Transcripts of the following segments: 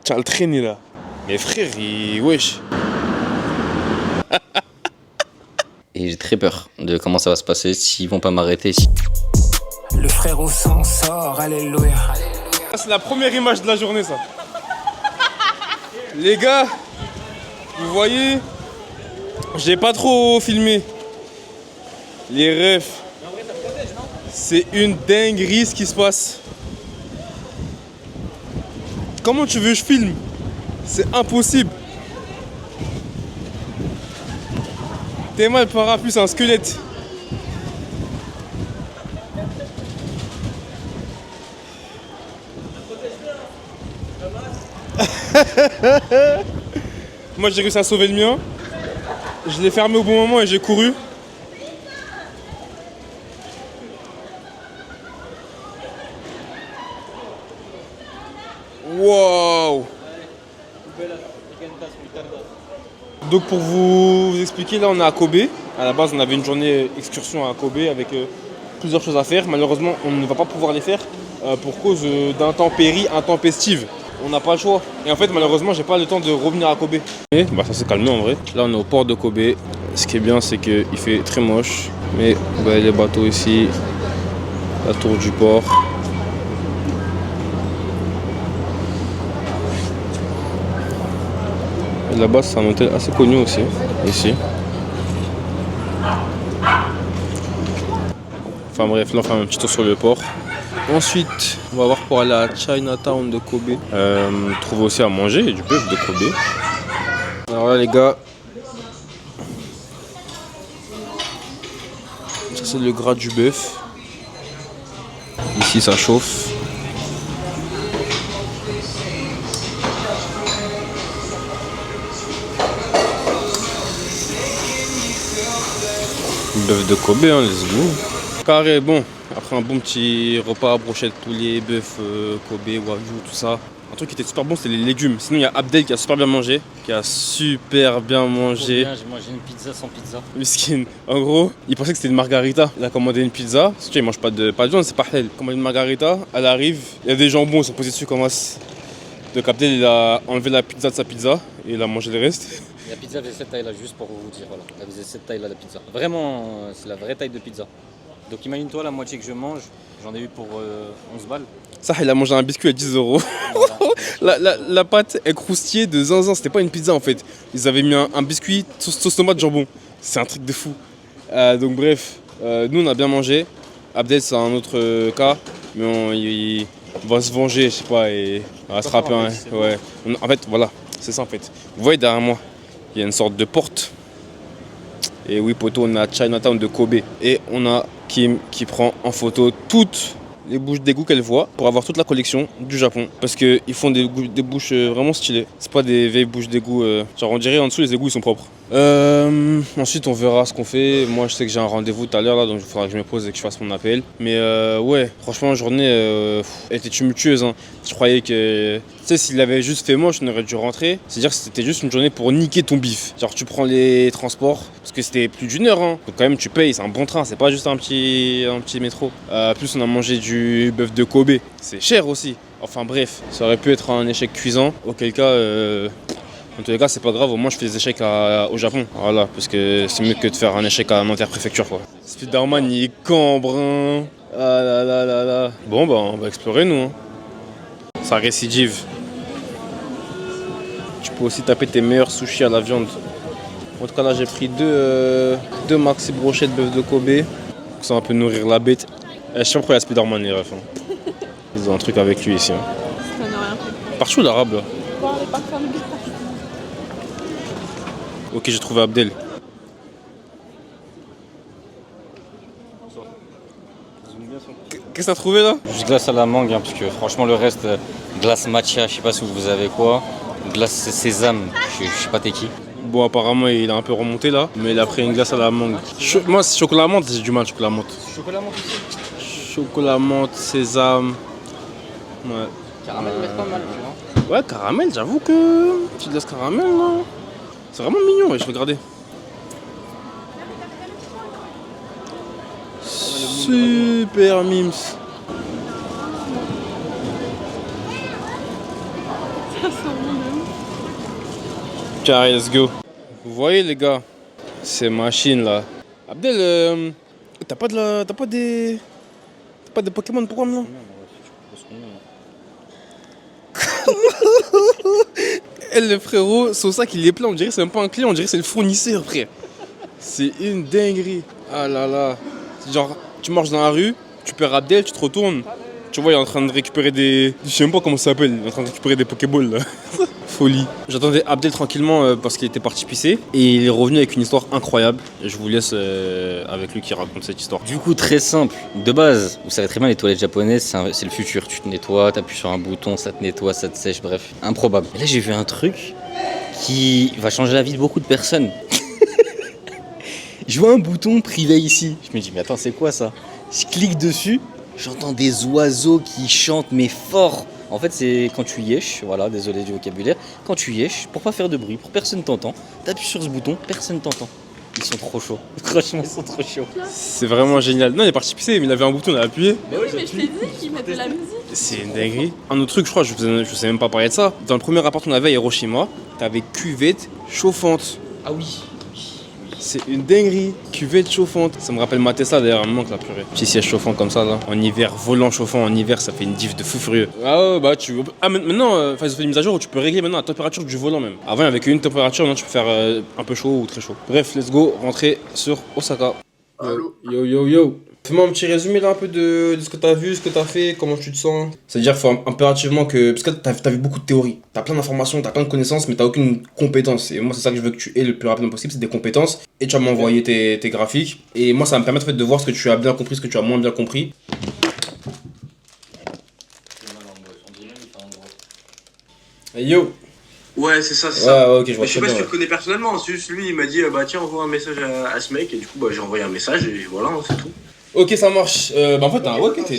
Tiens, le traîner là. Mais frère, wesh. Et j'ai très peur de comment ça va se passer, s'ils vont pas m'arrêter. Le frérot s'en sort, alléluia. C'est la première image de la journée, ça. Les gars, vous voyez, j'ai pas trop filmé. Les refs. C'est une dinguerie ce qui se passe. Comment tu veux que je filme? C'est impossible. T'es mal, le parapluie, c'est un squelette. Moi j'ai réussi à sauver le mien. Je l'ai fermé au bon moment et j'ai couru. Wow. Donc pour vous expliquer, là on est à Kobe. À la base on avait une journée excursion à Kobe avec plusieurs choses à faire. Malheureusement on ne va pas pouvoir les faire pour cause d'intempéries intempestives. On n'a pas le choix. Et en fait malheureusement j'ai pas le temps de revenir à Kobe. Et bah ça s'est calmé en vrai. Là on est au port de Kobe. Ce qui est bien c'est qu'il fait très moche. Mais bah, les bateaux ici, la tour du port. Et là-bas c'est un hôtel assez connu aussi, ici. Enfin bref, là on fait un petit tour sur le port. Ensuite, on va voir pour aller à Chinatown de Kobe. Trouver aussi à manger du bœuf de Kobe. Alors là les gars, ça c'est le gras du bœuf. Ici ça chauffe. Bœuf de Kobe, hein, let's go. Carré, bon, après un bon petit repas, brochette, poulet, bœuf, Kobe, wagyu, tout ça. Un truc qui était super bon, c'est les légumes. Sinon, il y a Abdel qui a super bien mangé. J'ai mangé une pizza sans pizza. Miskin. En gros, il pensait que c'était une margarita. Il a commandé une pizza. Parce qu'il mange pas de viande, c'est pas halal. Il a commandé une margarita, elle arrive, il y a des jambons, ils sont posés dessus comme as. Donc Abdel, il a enlevé la pizza de sa pizza et il a mangé le reste. La pizza faisait cette taille-là, juste pour vous dire, voilà. Elle faisait cette taille-là, la pizza. Vraiment, c'est la vraie taille de pizza. Donc imagine-toi la moitié que je mange, j'en ai eu pour 11 balles. Ça, il a mangé un biscuit à 10 €. Voilà. la pâte est croustillée de zinzin, c'était pas une pizza en fait. Ils avaient mis un biscuit, sauce tomate, jambon. C'est un truc de fou. Donc bref, nous on a bien mangé. Abdel c'est un autre cas, mais il va se venger, je sais pas, et on va se rapper. Hein, ouais. En fait, voilà, c'est ça en fait. Vous voyez derrière moi, il y a une sorte de porte. Et oui, poto, on est à Chinatown de Kobe. Et on a Kim qui prend en photo toutes les bouches d'égout qu'elle voit pour avoir toute la collection du Japon. Parce qu'ils font des bouches vraiment stylées. C'est pas des vieilles bouches d'égout. Genre on dirait en dessous les égouts ils sont propres. Ensuite on verra ce qu'on fait. Moi je sais que j'ai un rendez-vous tout à l'heure là, donc il faudra que je me pose et que je fasse mon appel. Mais ouais, franchement la journée elle était tumultueuse. Hein. Je croyais que, tu sais, s'il avait juste fait moche, on aurait dû rentrer. C'est-à-dire que c'était juste une journée pour niquer ton bif. Genre tu prends les transports, parce que c'était plus d'1 heure. Hein. Donc quand même tu payes, c'est un bon train, c'est pas juste un petit métro. Plus on a mangé du bœuf de Kobe. C'est cher aussi. Enfin bref, ça aurait pu être un échec cuisant. Auquel cas, en tous les cas, c'est pas grave. Au moins je fais des échecs au Japon. Voilà, parce que c'est mieux que de faire un échec à Nanterre préfecture quoi. Spider-Man il est cambrun. Ah là là là là. Bon bah on va explorer nous. Hein. Ça récidive. Tu peux aussi taper tes meilleurs sushis à la viande. En tout cas là j'ai pris deux maxi brochettes bœuf de Kobe. Ça va un peu nourrir la bête. Je sais pas pourquoi il y a Spider-Man les refs. Hein. Ils ont un truc avec lui ici. Hein. Ça n'a rien fait. Partout l'arabe là. Bon, on est pas fermé. Ok, j'ai trouvé Abdel. Qu'est-ce que t'as trouvé là? Juste glace à la mangue, hein, parce que franchement le reste, glace matcha, je sais pas si vous avez quoi. Glace sésame, je sais pas t'es qui. Bon apparemment il a un peu remonté là, mais il a pris une glace à la mangue. Moi c'est chocolat menthe, j'ai du mal chocolat menthe. Chocolat menthe aussi. Chocolat menthe, sésame. Ouais. Caramel, mais pas mal, tu vois. Ouais, caramel, j'avoue que. Petite glace caramel là. C'est vraiment mignon, ouais, je regardais. Super mims. Ça sent bon de ouf. Carré, let's go. Vous voyez les gars, ces machines là. Abdel, t'as pas des Pokémon pour moi maintenant? Et le frérot, son sac il est plein, on dirait que c'est même pas un client, on dirait que c'est le fournisseur frère. C'est une dinguerie. Ah là là. Genre, tu marches dans la rue, tu perds Abdel, tu te retournes. Tu vois, il est en train de récupérer des... Je sais même pas comment ça s'appelle, il est en train de récupérer des Pokéballs là. Folie. J'attendais Abdel tranquillement parce qu'il était parti pisser. Et il est revenu avec une histoire incroyable. Et je vous laisse avec lui qui raconte cette histoire. Du coup, très simple. De base, vous savez très bien, les toilettes japonaises, c'est le futur. Tu te nettoies, t'appuies sur un bouton, ça te nettoie, ça te sèche, bref. Improbable. Et là, j'ai vu un truc qui va changer la vie de beaucoup de personnes. Je vois un bouton privé ici. Je me dis, mais attends, c'est quoi ça? Je clique dessus, j'entends des oiseaux qui chantent, mais fort. En fait, c'est quand tu yèches, voilà, désolé du vocabulaire. Quand tu yèches, pour pas faire de bruit, pour personne t'entend, t'appuies sur ce bouton, personne t'entend. Ils sont trop chauds. Franchement, ils sont trop chauds. C'est vraiment génial. Non, il est parti pisser, mais il avait un bouton, il a appuyé. Oui, mais je t'ai dit qu'ils mettaient la musique. C'est une dinguerie. Un autre truc, je crois, je vous sais même pas parler de ça. Dans le premier appart qu'on avait à Hiroshima, t'avais cuvette chauffante. Ah oui. C'est une dinguerie, cuvette chauffante. Ça me rappelle ma Tesla d'ailleurs, un moment que la purée. Petit siège chauffant comme ça là. En hiver, volant chauffant en hiver, ça fait une diff de fou furieux. Ah ouais, bah tu. Ah maintenant, ils ont fait une mise à jour où tu peux régler maintenant la température du volant même. Avant, avec une température, maintenant tu peux faire un peu chaud ou très chaud. Bref, let's go, rentrer sur Osaka. Yo yo yo. Fais-moi un petit résumé là un peu de ce que t'as vu, ce que t'as fait, comment tu te sens. C'est-à-dire faut impérativement que... Parce que t'as vu beaucoup de théories, t'as plein d'informations, t'as plein de connaissances, mais t'as aucune compétence. Et moi c'est ça que je veux que tu aies le plus rapidement possible, c'est des compétences. Et tu vas m'envoyer tes graphiques. Et moi ça va me permettre en fait, de voir ce que tu as bien compris, ce que tu as moins bien compris. Hey yo. Ouais, c'est ça, c'est ça. Ouais, ok, je vois Mais je sais très pas si bien. tu le connais personnellement, c'est juste lui, il m'a dit, bah tiens, envoie un message à ce mec, et du coup, bah j'ai envoyé un message, et voilà, hein, c'est tout. Ok, ça marche. Bah en fait,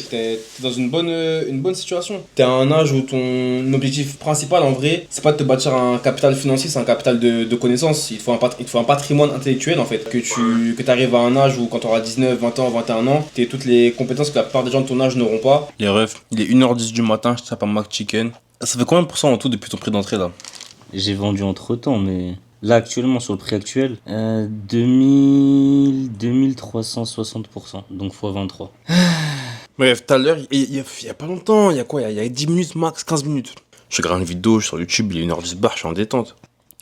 t'es dans une bonne situation. T'es à un âge où ton objectif principal, en vrai, c'est pas de te bâtir un capital financier, c'est un capital de connaissances. Il te faut un patrimoine intellectuel, en fait. Que t'arrives à un âge où, quand t'auras 19, 20 ans, 21 ans, t'aies toutes les compétences que la plupart des gens de ton âge n'auront pas. Les refs, il est 1h10 du matin, je tape un McChicken. Ça fait combien de pourcents en tout depuis ton prix d'entrée, là? J'ai vendu entre temps, mais là actuellement sur le prix actuel, 2360%, donc x 23. Bref, tout à l'heure, il y a pas longtemps, il y a quoi? Il y a 10 minutes max, 15 minutes. Je regarde une vidéo sur YouTube, il est 1h10 bar, je suis en détente.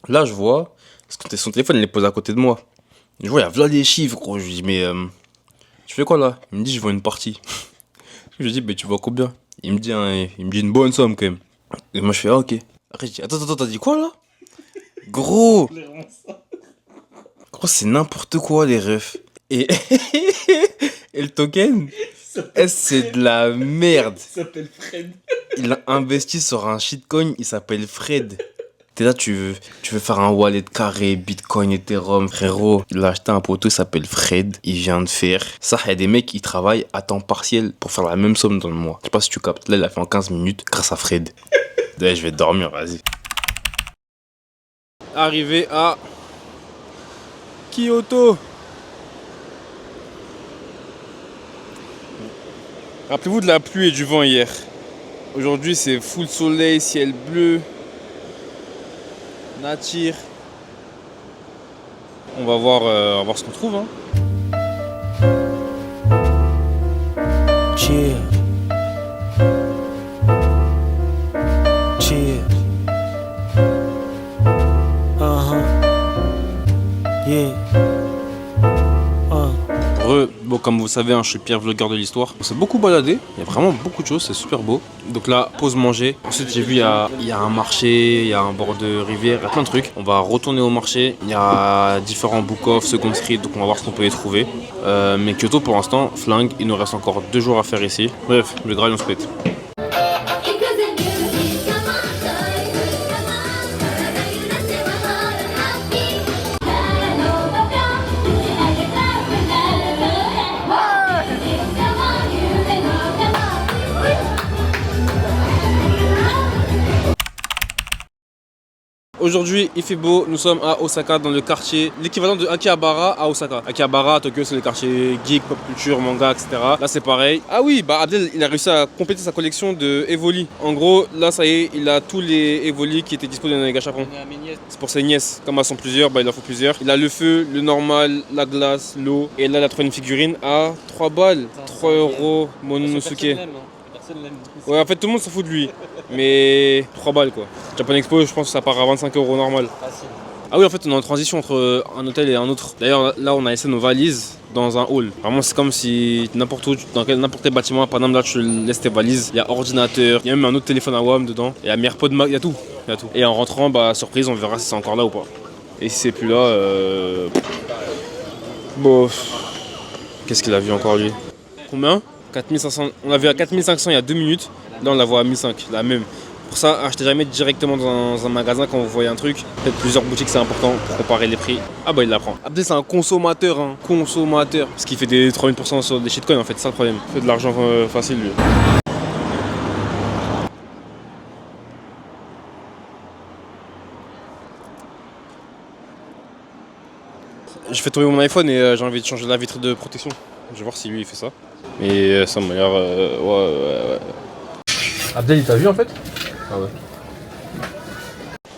Là, je vois, parce que son téléphone, il est posé à côté de moi. Je vois, il y a là les chiffres, gros. Je lui dis, mais tu fais quoi là? Il me dit, je vends une partie. Je lui dis, mais tu vends combien? Il me dit une bonne somme quand même. Et moi, je fais, ah ok. Après, je dis, attends, t'as dit quoi là? Gros! Gros, c'est n'importe quoi les refs. Et, et le token, c'est de la merde. Il s'appelle Fred. Il a investi sur un shitcoin, il s'appelle Fred. T'es là, tu veux faire un wallet carré, Bitcoin, Ethereum, frérot. Il a acheté un poteau, il s'appelle Fred. Il vient de faire. Ça, il y a des mecs qui travaillent à temps partiel pour faire la même somme dans le mois. Je sais pas si tu captes. Là, il a fait en 15 minutes grâce à Fred. Ouais, je vais dormir, vas-y. Arrivé à Kyoto. Rappelez-vous de la pluie et du vent hier. Aujourd'hui, c'est full soleil, ciel bleu. Nature. On va voir ce qu'on trouve. Hein. Chill. Chill. Yeah. Bon, comme vous savez, hein, je suis Pierre, vlogueur de l'histoire. On s'est beaucoup baladé, il y a vraiment beaucoup de choses, c'est super beau. Donc là, pause manger. Ensuite, j'ai vu, il y a un marché, il y a un bord de rivière, il y a plein de trucs. On va retourner au marché, il y a différents book-off, Second Street, donc on va voir ce qu'on peut y trouver. Mais Kyoto, pour l'instant, flingue, il nous reste encore 2 jours à faire ici. Bref, le graal, on se pète. Aujourd'hui, il fait beau. Nous sommes à Osaka, dans le quartier, l'équivalent de Akihabara à Osaka. Akihabara à Tokyo, c'est le quartier geek, pop culture, manga, etc. Là, c'est pareil. Ah oui, bah Abdel, il a réussi à compléter sa collection de Evoli. En gros, là, ça y est, il a tous les Evoli qui étaient disponibles dans les gachapons. C'est pour ses nièces. Comme elles sont plusieurs, bah, il en faut plusieurs. Il a le feu, le normal, la glace, l'eau. Et là, il a trouvé une figurine à 3 balles. 3 euros, Mononosuke. Ouais, en fait, tout le monde s'en fout de lui. Mais 3 balles quoi. Japan Expo, je pense que ça part à 25 euros normal. Ah oui, en fait, on est en transition entre un hôtel et un autre. D'ailleurs, là, on a laissé nos valises dans un hall. Vraiment, c'est comme si n'importe où, dans n'importe quel bâtiment à Paname, là, tu laisses tes valises. Il y a ordinateur, il y a même un autre téléphone à WAM dedans. Il y a AirPod Max, il y a tout. Il y a tout. Et en rentrant, bah, surprise, on verra si c'est encore là ou pas. Et si c'est plus là, bon. Qu'est-ce qu'il a vu encore lui? Combien? 4500. On l'a vu à 4500 il y a 2 minutes. Là, on la voit à 1500, la même. Pour ça, achetez jamais directement dans un magasin quand vous voyez un truc. Faites plusieurs boutiques, c'est important pour comparer les prix. Ah bah il la prend. Abdel c'est un consommateur, hein. Consommateur. Parce qu'il fait des 3000% sur des shitcoins en fait, c'est ça le problème. Il fait de l'argent facile lui. Je fais tomber mon iPhone et j'ai envie de changer la vitre de protection. Je vais voir si lui il fait ça. Mais ça m'a l'air... ouais. Abdel il t'a vu en fait? Ah ouais.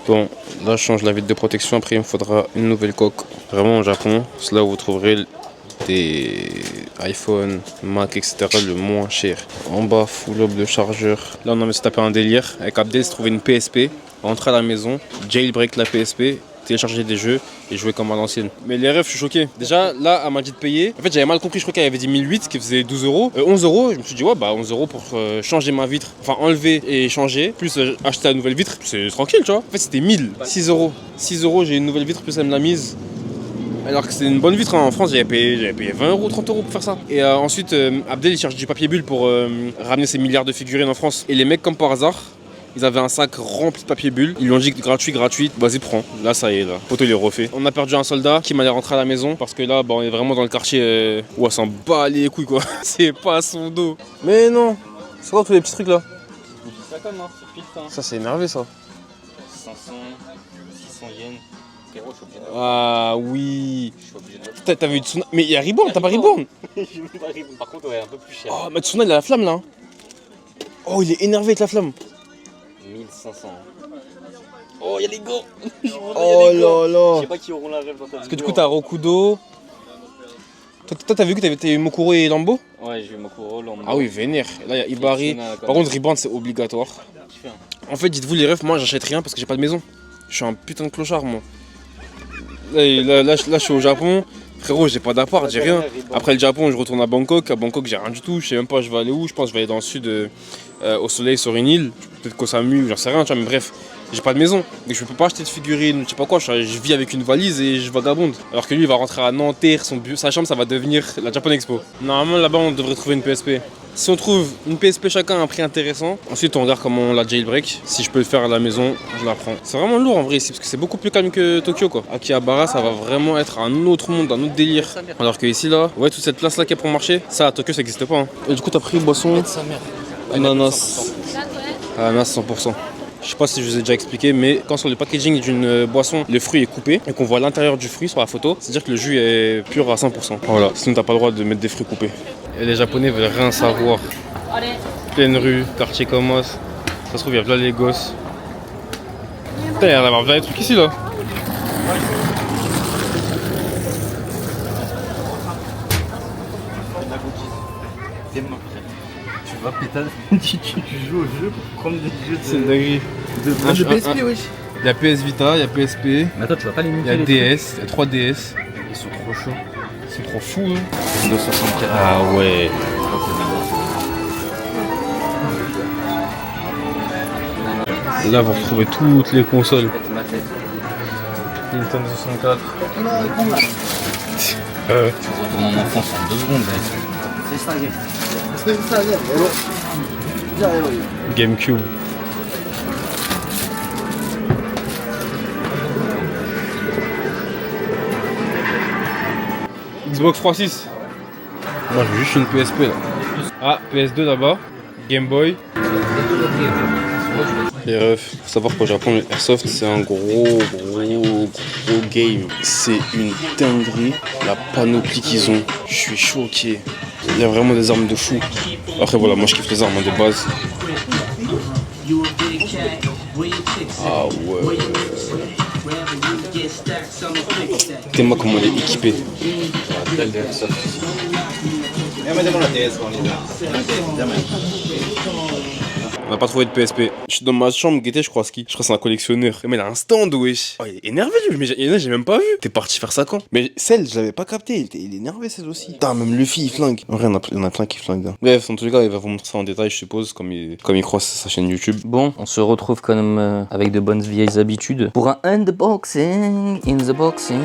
Bon, là je change la vitre de protection, après il me faudra une nouvelle coque. Vraiment au Japon, c'est là où vous trouverez des iPhone, Mac, etc. le moins cher. En bas, full up de chargeur. Là on a se taper un délire. Avec Abdel, se trouver une PSP, rentrer à la maison, jailbreak la PSP, télécharger des jeux et jouer comme à l'ancienne. Mais les refs, je suis choqué. Déjà, là, elle m'a dit de payer. En fait, j'avais mal compris, je crois qu'elle avait dit 1008, qui faisait 12 euros. 11 euros, je me suis dit, ouais, bah 11 euros pour changer ma vitre. Enfin, enlever et changer, plus acheter la nouvelle vitre. C'est tranquille, tu vois. En fait, c'était 1000, 6 euros. 6 euros, j'ai une nouvelle vitre, plus elle me l'a mise. Alors que c'est une bonne vitre, hein. En France, j'avais payé 20 euros, 30 euros pour faire ça. Et ensuite, Abdel, il cherche du papier bulle pour ramener ses milliards de figurines en France. Et les mecs, comme par hasard, ils avaient un sac rempli de papier bulle. Ils lui ont dit gratuit, vas-y prends. Là ça y est, là. Poto il est refait. On a perdu un soldat qui m'allait rentrer à la maison parce que là bah, on est vraiment dans le quartier où elle s'en bat les couilles quoi. C'est pas son dos. Mais non, c'est quoi tous les petits trucs là? Ça c'est énervé ça. 500, 600 yens. Frérot, je suis obligé de... Ah oui. Je suis obligé de... T'as vu Tsuna? Mais il y a Reborn, t'as pas Reborn? Par contre, ouais, un peu plus cher. Oh mais Tsuna il a la flamme là. Oh il est énervé avec la flamme. 1500. Oh, il y a les gants. Oh là là. Je sais pas qui auront la rêve dans ta Parce que du coup t'as Rokudo. Toi t'as vu que t'avais Mokuro et Lambo? Ouais, j'ai eu Mokuro, Lambo. Ah oui, vénère. Là il y a Ibari. Par contre Reborn c'est obligatoire. Kiffé, hein. En fait dites-vous les refs, moi j'achète rien parce que j'ai pas de maison. Je suis un putain de clochard moi. Là je suis au Japon. Frérot j'ai pas d'appart, j'ai rien. Après le Japon je retourne à Bangkok. À Bangkok j'ai rien du tout. Je sais même pas je vais aller où. Je pense que je vais aller dans le sud au soleil sur une île. Peut-être qu'au Samu, j'en sais rien, tu vois, mais bref. J'ai pas de maison, donc je peux pas acheter de figurines, je sais pas quoi, je vis avec une valise et je vagabonde. Alors que lui il va rentrer à Nanterre, sa chambre ça va devenir la Japan Expo. Normalement là-bas on devrait trouver une PSP. Si on trouve une PSP chacun à un prix intéressant, ensuite on regarde comment on la jailbreak. Si je peux le faire à la maison, je la prends. C'est vraiment lourd en vrai ici parce que c'est beaucoup plus calme que Tokyo quoi. Akihabara ça va vraiment être un autre monde, un autre délire. Alors que ici là, ouais toute cette place là qui est pour marcher, ça à Tokyo ça existe pas. Hein. Et du coup t'as pris boisson, ananas, ananas 100%. Je sais pas si je vous ai déjà expliqué, mais quand sur le packaging d'une boisson, le fruit est coupé et qu'on voit l'intérieur du fruit sur la photo, c'est-à-dire que le jus est pur à 100%. Voilà, sinon t'as pas le droit de mettre des fruits coupés. Et les Japonais veulent rien savoir. Pleine rue, quartier Komos, ça se trouve il y a là les gosses. Putain, il y a d'avoir plein de trucs ici là. Tu vas pétale, tu joues au jeu pour prendre des jeux de... C'est une dinguerie. de PSP, wesh. Il y a PS Vita, il y a PSP, Mais attends, tu vas pas les il muter, y a les DS, il y a 3 DS. trucs. Ils sont trop chauds. C'est trop fou hein. 264. Ah ouais. Là vous retrouvez toutes les consoles. Nintendo 64. Pour mon enfance en 2 secondes, mec. GameCube. Xbox 360. Moi j'ai juste une PSP là. Ah, PS2 là-bas. Game Boy. Les refs, faut savoir qu'au Japon, le airsoft, c'est un gros game. C'est une dinguerie, la panoplie qu'ils ont. Je suis choqué. Il y a vraiment des armes de fou. Après, voilà, moi je kiffe les armes de base. Ah ouais. T'es-moi comment elle est équipée. On n'a pas trouvé de PSP. Je suis dans ma chambre, Guetté, je crois ski. Je crois que c'est un collectionneur. Mais il a un stand, wesh. Oh, il est énervé, lui. Mais j'ai même pas vu. T'es parti faire ça quand? Mais Cell, je l'avais pas capté. Il est énervé, Cell aussi. Putain, même Luffy, il flingue. En vrai, il y en a plein qui flinguent. Hein. Bref, en tout cas, il va vous montrer ça en détail, je suppose, comme il croise sa chaîne YouTube. Bon, on se retrouve comme avec de bonnes vieilles habitudes pour un unboxing in the boxing.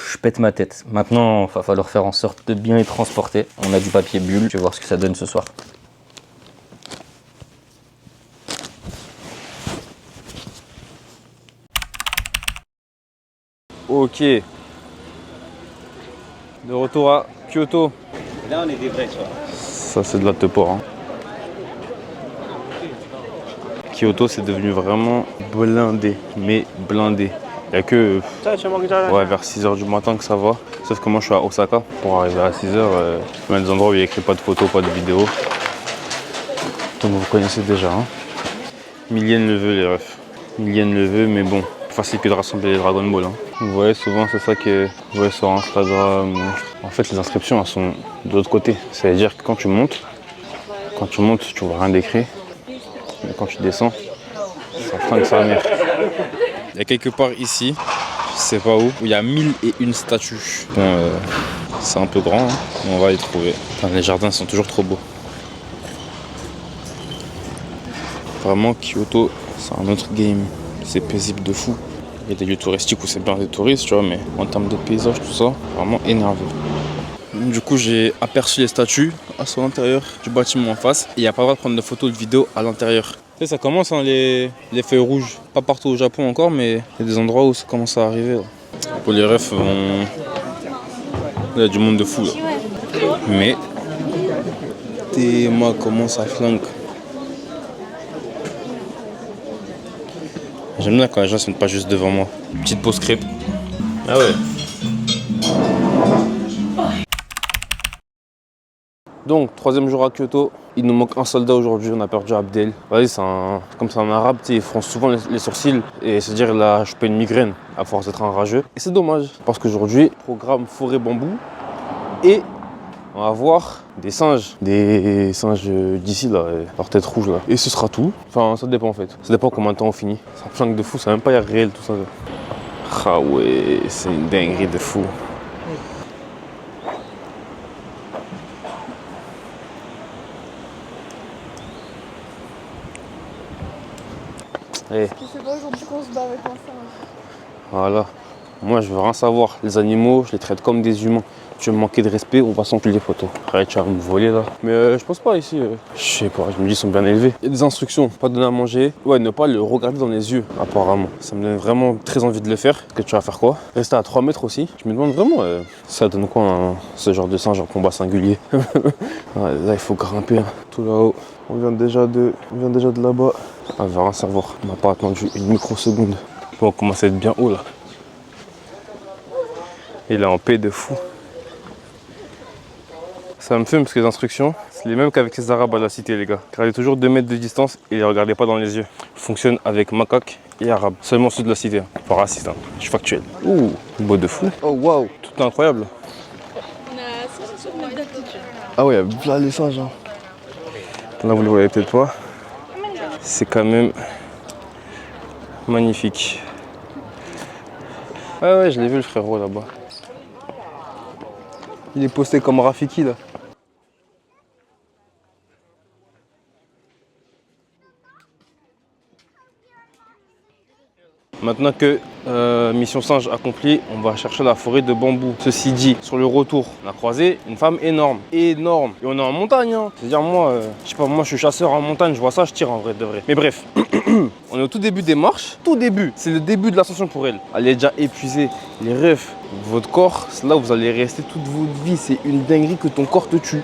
Je pète ma tête. Maintenant, il va falloir faire en sorte de bien les transporter. On a du papier bulle. Je vais voir ce que ça donne ce soir. Ok. De retour à Kyoto. Là, on est des vrais, tu vois. Ça, c'est de la teuport. Hein. Kyoto, c'est devenu vraiment blindé. Mais blindé. Il n'y a que vers 6h du matin que ça va. Sauf que moi, je suis à Osaka. Pour arriver à 6h, il y a des endroits où il n'y a écrit pas de photos, pas de vidéos. Donc vous connaissez déjà. Hein. Millième neveu, les refs. Millième neveu, mais bon. Facile que de rassembler les Dragon Ball. Hein. Vous voyez souvent c'est ça que vous voyez sur Instagram. En fait les inscriptions elles sont de l'autre côté. Ça veut dire que quand tu montes, tu vois rien d'écrit. Mais quand tu descends, ça flingue sa mère. Il y a quelque part ici, je sais pas où il y a 1001 statues. Bon c'est un peu grand, hein, mais on va les trouver. Enfin, les jardins sont toujours trop beaux. Vraiment Kyoto, c'est un autre game. C'est paisible de fou. Il y a des lieux touristiques où c'est bien des touristes, tu vois, mais en termes de paysage, tout ça, vraiment énervé. Du coup, j'ai aperçu les statues à l'intérieur du bâtiment en face. Et il n'y a pas le droit de prendre de photos, de vidéos à l'intérieur. Tu sais, ça commence, hein, les feuilles rouges. Pas partout au Japon encore, mais il y a des endroits où ça commence à arriver. Là. Pour les refs, il y a du monde de fou. Là. Mais, moi comment ça flingue. J'aime bien quand les gens se mettent pas juste devant moi. Petite pause crêpe. Ah ouais. Donc, 3e jour à Kyoto. Il nous manque un soldat aujourd'hui, on a perdu Abdel. Vas-y, comme c'est un arabe, ils froncent souvent les sourcils et se dire il a chopé une migraine à force d'être un rageux. Et c'est dommage, parce qu'aujourd'hui, programme forêt bambou et on va voir des singes d'ici là, leur tête rouge là. Et ce sera tout. Enfin, ça dépend en fait. Ça dépend combien de temps on finit. Ça flingue de fou, c'est même pas réel tout ça. Ah ouais, c'est une dinguerie de fou. Hey. C'est pas aujourd'hui qu'on se bat avec un singe. Voilà. Moi, je veux rien savoir. Les animaux, je les traite comme des humains. Tu veux me manquer de respect, on va s'enculer les photos. Arrête, tu vas me voler là. Mais je pense pas ici. Je sais pas, je me dis ils sont bien élevés. Il y a des instructions, pas donner à manger. Ouais, ne pas le regarder dans les yeux, apparemment. Ça me donne vraiment très envie de le faire. Que tu vas faire quoi? Rester à 3 mètres aussi. Je me demande vraiment, ça donne quoi ce genre de singe en combat singulier? Ouais, là, il faut grimper. Hein. Tout là-haut. On vient déjà de là-bas. Ah, va rien savoir. On n'a pas attendu une microseconde. Bon, on commence à être bien haut là. Il est en paix de fou. Ça me fume parce que les instructions, c'est les mêmes qu'avec les arabes à la cité les gars. Gardez toujours 2 mètres de distance et les regardez pas dans les yeux. Fonctionne avec macaque et arabe. Seulement ceux de la cité. Pas raciste, hein. Je suis factuel. Ouh, beau de fou. Oh waouh, tout est incroyable. On a 160 mètres d'altitude. Ah ouais, là les singes. Hein. Là vous le voyez peut-être pas. C'est quand même magnifique. Ah ouais, je l'ai vu le frérot là-bas. Il est posté comme Rafiki là. Maintenant que mission singe accomplie, on va chercher la forêt de bambou. Ceci dit, sur le retour, on a croisé une femme énorme. Énorme. Et on est en montagne. Hein. C'est-à-dire moi, je sais pas, moi je suis chasseur en montagne, je vois ça, je tire en vrai de vrai. Mais bref. On est au tout début des marches. Tout début. C'est le début de l'ascension pour elle. Elle est déjà épuisée. Les refs, votre corps, c'est là où vous allez rester toute votre vie. C'est une dinguerie que ton corps te tue.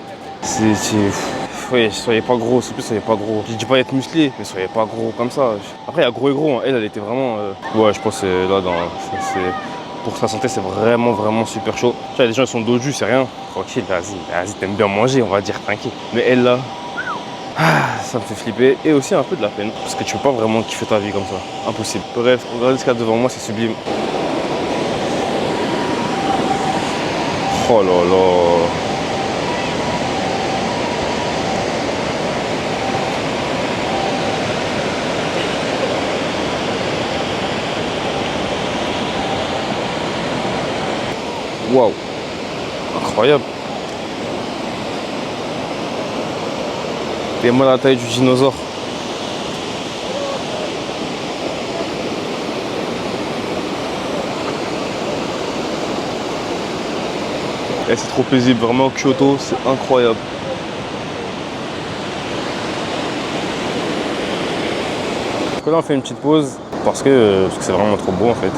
Ouais, soyez pas gros, s'il vous plaît, soyez pas gros. Je dis pas être musclé, mais soyez pas gros comme ça. Après, il y a gros et gros. Hein. Elle était vraiment. Ouais, je pense que là, pour sa santé, c'est vraiment super chaud. Tu vois, les gens ils sont dodus, c'est rien. Tranquille, vas-y, t'aimes bien manger, on va dire, tranquille. Mais elle là, ça me fait flipper et aussi un peu de la peine. Parce que tu peux pas vraiment kiffer ta vie comme ça. Impossible. Bref, regardez ce qu'il y a devant moi, c'est sublime. Oh là là. Waouh, incroyable. T'es mal à la taille du dinosaure. Et c'est trop paisible, vraiment Kyoto, c'est incroyable. Là on fait une petite pause parce que c'est vraiment trop beau en fait.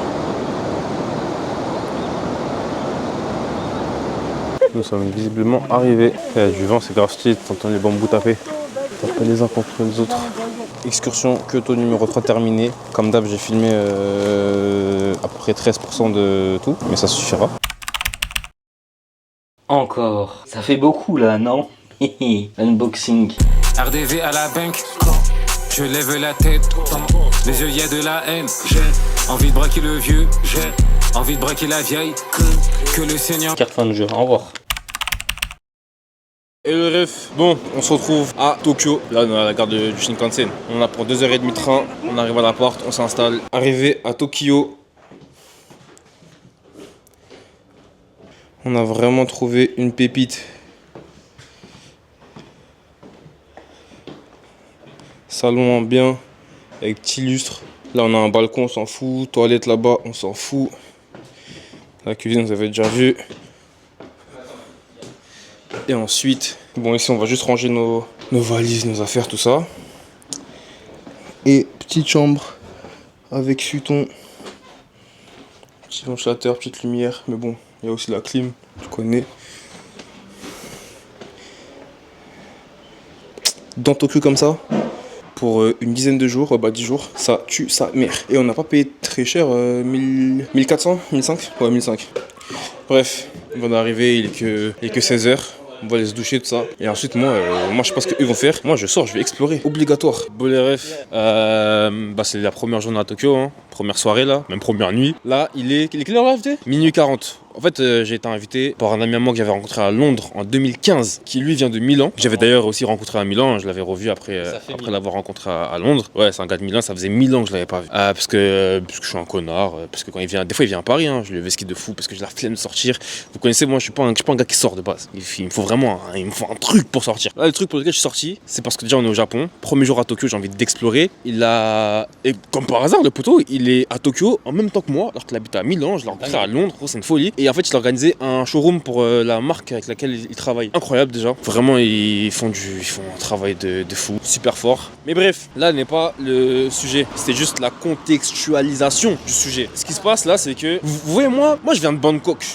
Nous sommes visiblement arrivés. Il y a du vent, c'est grave stylé, t'entends les bambous taper. Tapent les uns contre les autres. Excursion Kyoto numéro 3 terminée. Comme d'hab, j'ai filmé à peu près 13% de tout, mais ça suffira. Encore. Ça fait beaucoup là, non? Unboxing. RDV à la banque, je lève la tête, les yeux y a de la haine, j'ai envie de braquer le vieux, j'ai envie de braquer la vieille, que le Seigneur. Carte fin de jeu, au revoir. Et le ref, bon, on se retrouve à Tokyo, là on est à la gare du Shinkansen. On a pour 2h30 de train, on arrive à la porte, on s'installe. Arrivé à Tokyo, on a vraiment trouvé une pépite. Salon en bien, avec petit lustre. Là on a un balcon, on s'en fout. Toilette là-bas, on s'en fout. La cuisine, vous avez déjà vu. Et ensuite, bon ici on va juste ranger nos valises, nos affaires, tout ça. Et petite chambre avec futon. Petit ventilateur, petite lumière. Mais bon, il y a aussi la clim, tu connais. Dans Tokyo comme ça, pour une dizaine de jours, 10 jours, ça tue sa mère. Et on n'a pas payé très cher, 1400, 1500 ouais 1500. Bref, on va d'arriver, il est que 16h. On va aller se doucher, tout ça. Et ensuite, moi je sais pas ce qu'ils vont faire. Moi, je sors, je vais explorer. Obligatoire. Bon, les refs, c'est la première journée à Tokyo, hein. Première soirée, là. Même première nuit. Là, il est quelle heure, là, invité ? Minuit 40. En fait, j'ai été invité par un ami à moi que j'avais rencontré à Londres en 2015, qui lui vient de Milan. J'avais d'ailleurs aussi rencontré à Milan, je l'avais revu après l'avoir rencontré à Londres. Ouais, c'est un gars de Milan, ça faisait 1000 ans que je l'avais pas vu. Parce que je suis un connard, parce que quand il vient, des fois il vient à Paris, hein, je lui vesquille de fou parce que j'ai la flemme de sortir. Vous connaissez, moi je suis pas un gars qui sort de base. Il me faut vraiment un truc pour sortir. Là, le truc pour lequel je suis sorti, c'est parce que déjà on est au Japon. Premier jour à Tokyo, j'ai envie d'explorer. Et comme par hasard, le poteau, il est à Tokyo en même temps que moi, alors qu'il habite à Milan, je l'ai rencontré à Londres, c'est une folie. Et en fait, il a organisé un showroom pour la marque avec laquelle il travaille. Incroyable déjà. Vraiment, ils font un travail de fou, super fort. Mais bref, là n'est pas le sujet. C'était juste la contextualisation du sujet. Ce qui se passe là, c'est que vous voyez moi je viens de Bangkok.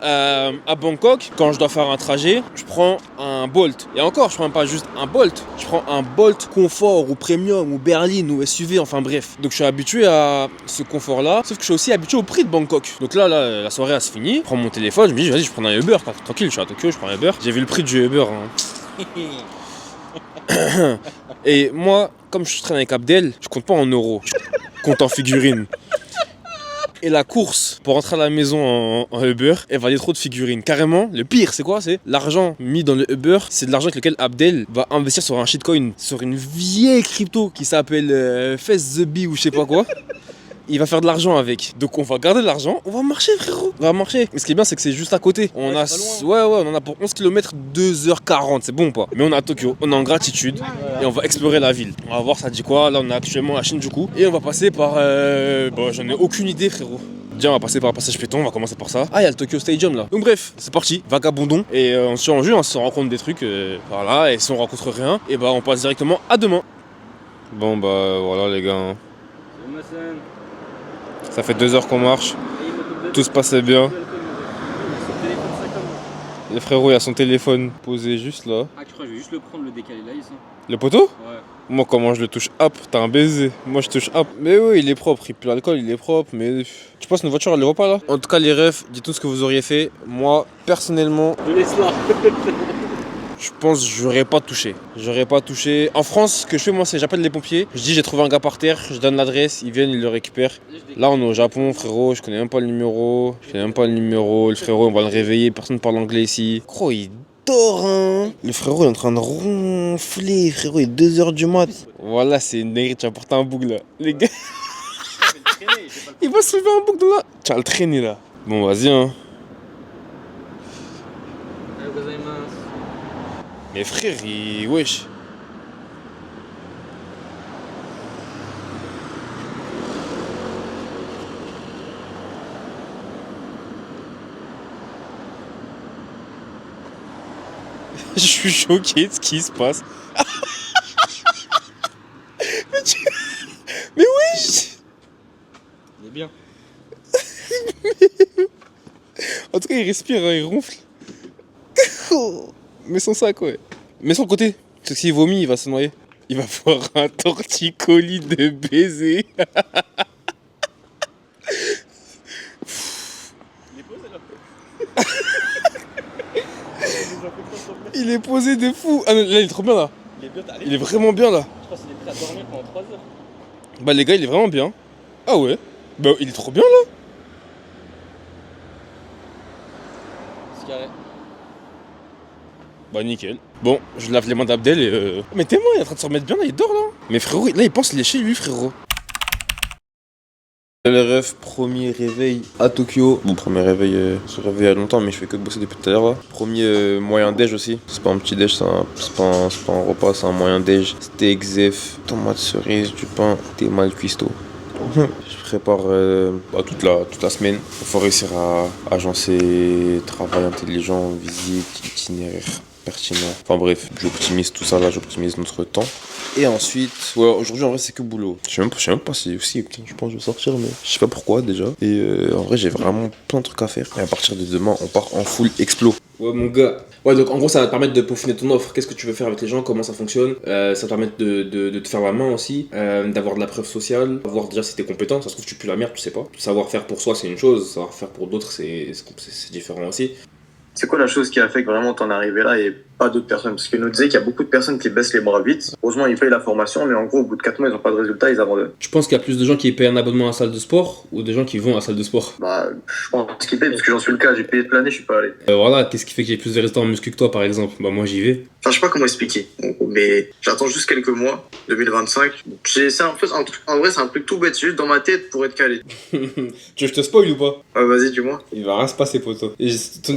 À Bangkok, quand je dois faire un trajet, je prends un Bolt. Et encore, je prends pas juste un Bolt, je prends un Bolt Confort ou Premium ou Berlin ou SUV, enfin bref. Donc je suis habitué à ce confort-là, sauf que je suis aussi habitué au prix de Bangkok. Donc là, la soirée elle se finit, je prends mon téléphone, je me dis vas-y, je prends un Uber, tranquille, je suis à Tokyo, je prends un Uber. J'ai vu le prix du Uber. Hein. Et moi, comme je traîne avec Abdel, je compte pas en euros, je compte en figurines. Et la course pour rentrer à la maison en Uber, elle valait trop de figurines. Carrément, le pire, c'est quoi ? C'est l'argent mis dans le Uber, c'est de l'argent avec lequel Abdel va investir sur un shitcoin, sur une vieille crypto qui s'appelle Fez the Bee ou je sais pas quoi. Il va faire de l'argent avec. Donc on va garder de l'argent, on va marcher frérot. On va marcher. Mais ce qui est bien c'est que c'est juste à côté. On a on en a pour 11 km 2h40, c'est bon ou pas ? Mais on est à Tokyo, on est en gratitude et on va explorer la ville. On va voir ça dit quoi. Là on est actuellement à Shinjuku et on va passer par j'en ai aucune idée frérot. Déjà on va passer par le passage piéton, on va commencer par ça. Ah il y a le Tokyo Stadium là. Donc bref, c'est parti, vagabondons. Et on se rend en jeu, on se rencontre des trucs voilà. Et si on rencontre rien, et on passe directement à demain. Bon bah voilà les gars. Hein. Ça fait 2 heures qu'on marche. Tout se passait bien. Le frérot il a son téléphone posé juste là. Ah tu crois je vais juste le prendre, le décaler là ici. Le poteau? Ouais. Moi comment je le touche hop, t'as un baiser. Moi je touche hop. Mais oui il est propre, il pue l'alcool, il est propre. Mais tu penses une voiture elle le voit pas là? En tout cas les refs, dites tout ce que vous auriez fait. Moi personnellement, Je laisse là. je pense que j'aurais pas touché. J'aurais pas touché. En France, ce que je fais moi c'est j'appelle les pompiers. Je dis j'ai trouvé un gars par terre, je donne l'adresse, ils viennent, ils le récupèrent. Là on est au Japon frérot, je connais même pas le numéro. Le frérot on va le réveiller, personne parle anglais ici. Gros il dort hein. Le frérot il est en train de ronfler, frérot il est 2 heures du mat. Voilà c'est une dinguerie, tu vas porter un bouc là. Les gars. Il va se lever un bouc de là. Tu vas le traîner là. Bon vas-y hein. Mais frère, wesh. Je suis choqué de ce qui se passe. Mais wesh. Il est bien. En tout cas, il respire, hein, il ronfle. Mais son sac, ouais. Mais son côté. Parce que s'il vomit, il va se noyer. Il va avoir un torticolis de baiser. Il est posé de fou. Ah, là, il est trop bien là. Il est vraiment bien là. Je pense qu'il est prêt à dormir pendant 3 heures. Bah, les gars, il est vraiment bien. Ah ouais. Bah, il est trop bien là. C'est carré. Bah nickel. Bon, je lave les mains d'Abdel et Mais t'es moi, il est en train de se remettre bien là, il dort là. Mais frérot, là il pense qu'il est chez lui frérot. Le ref, premier réveil à Tokyo. Mon premier réveil, je réveille il y a longtemps mais je fais que de bosser depuis tout à l'heure là. Premier moyen déj aussi. C'est pas un petit déj, c'est pas un repas, c'est un moyen déj. Steak, zef, tomate cerise, du pain, thé mal cuistot. Je prépare toute la semaine. Il faut réussir à agencer travail intelligent, visite, itinéraire pertinent. Enfin bref, j'optimise tout ça là, j'optimise notre temps. Et ensuite, ouais, aujourd'hui en vrai c'est que boulot. Je sais même pas si aussi, je pense que je vais sortir, mais je sais pas pourquoi déjà. Et en vrai j'ai vraiment plein de trucs à faire. Et à partir de demain, on part en full explo. Ouais mon gars. Ouais donc en gros ça va te permettre de peaufiner ton offre. Qu'est-ce que tu veux faire avec les gens, comment ça fonctionne. Ça va te permettre de te faire la main aussi, d'avoir de la preuve sociale, voir déjà si t'es compétent. Ça se trouve tu pues la merde, tu sais pas. Savoir faire pour soi c'est une chose, savoir faire pour d'autres c'est différent aussi. C'est quoi la chose qui a fait que vraiment t'en es arrivé là et pas d'autres personnes? Parce qu'il nous disait qu'il y a beaucoup de personnes qui baissent les bras vite. Heureusement, ils payent la formation, mais en gros, au bout de 4 mois, ils n'ont pas de résultat, ils abandonnent. Tu penses qu'il y a plus de gens qui payent un abonnement à la salle de sport ou des gens qui vont à la salle de sport? Bah, je pense qu'ils payent parce que j'en suis le cas. J'ai payé de l'année, je suis pas allé. Voilà, qu'est-ce qui fait que j'ai plus de résultats en muscu que toi par exemple? Bah moi j'y vais. Enfin, je sais pas comment expliquer. Mais j'attends juste quelques mois, 2025. C'est un peu, en vrai, c'est un truc tout bête, c'est juste dans ma tête pour être calé. Tu veux que je te spoil ou pas? Vas-y, dis-moi. Il va rien se passer, poto. Et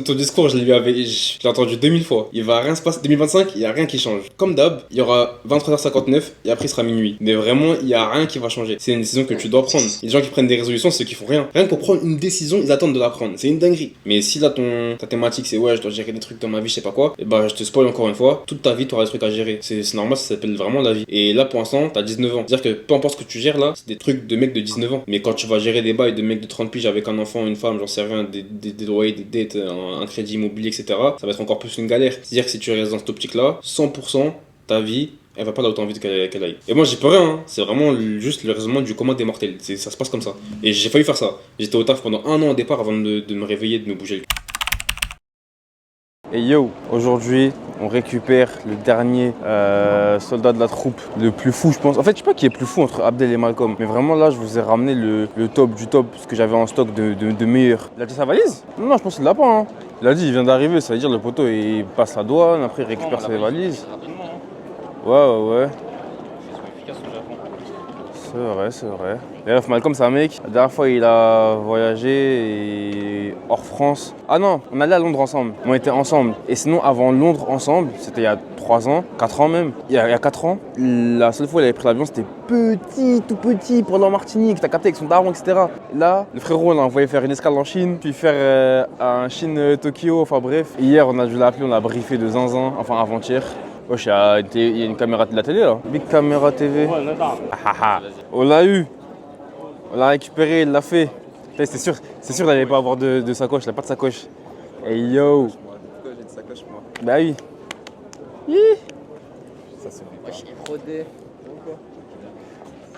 ton discours, je l'ai entendu 2000 fois. Il va rien se passer. 2025, il y a rien qui change. Comme d'hab, il y aura 23h59 et après il sera minuit. Mais vraiment, il y a rien qui va changer. C'est une décision que tu dois prendre. Les gens qui prennent des résolutions, c'est ceux qui font rien. Rien que pour prendre une décision, ils attendent de la prendre. C'est une dinguerie. Mais si là, ta thématique, c'est ouais, je dois gérer des trucs dans ma vie, je sais pas quoi, et bah, je te spoil encore une fois. Toute ta vie, tu auras des trucs à gérer. C'est normal, ça s'appelle vraiment la vie. Et là, pour l'instant, t'as 19 ans. C'est-à-dire que peu importe ce que tu gères là, c'est des trucs de mecs de 19 ans. Mais quand tu vas gérer des bails de mecs de 30 piges avec un enfant, une femme, j'en sais rien, des loyers, des dettes, un crédit immobilier, etc., ça va être encore plus une galère. C'est-à-dire que si tu restes dans cette optique-là, 100%, ta vie, elle va pas là où t'as envie qu'elle aille. Et moi, j'ai pas rien, hein. C'est vraiment juste le raisonnement du commun des mortels. Ça se passe comme ça. Et j'ai failli faire ça. J'étais au taf pendant 1 an au départ avant de me réveiller, de me bouger le cul. Et yo, aujourd'hui, on récupère le dernier soldat de la troupe, le plus fou, je pense. En fait, je sais pas qui est plus fou entre Abdel et Malcolm, mais vraiment là, je vous ai ramené le top du top, ce que j'avais en stock de meilleur. Il a déjà sa valise? Non, je pense qu'il l'a pas. Hein. Il a dit, il vient d'arriver, ça veut dire le poteau, il passe la douane, après il récupère ses valises. Ouais. C'est vrai. Bref, Malcolm, c'est un mec. La dernière fois, il a voyagé hors France. Ah non, on allait à Londres ensemble. On était ensemble. Et sinon, avant Londres ensemble, c'était il y a 3 ans, 4 ans même. Il y a 4 ans, la seule fois où il avait pris l'avion, c'était tout petit pour aller en Martinique. T'as capté avec son daron, etc. Là, le frérot, on l'a envoyé faire une escale en Chine, puis faire un Chine-Tokyo. Enfin bref. Hier, on a dû l'appeler, on l'a briefé de zinzin, enfin avant-hier. Wesh, il y a une caméra de la télé là. Big caméra TV. On l'a eu. On l'a récupéré, il l'a fait. C'est sûr qu'il n'allait pas avoir de sacoche, il n'a pas de sacoche. Hey yo. Pourquoi j'ai de sacoche moi? Bah oui. Ça se fait pas. Il est rodé.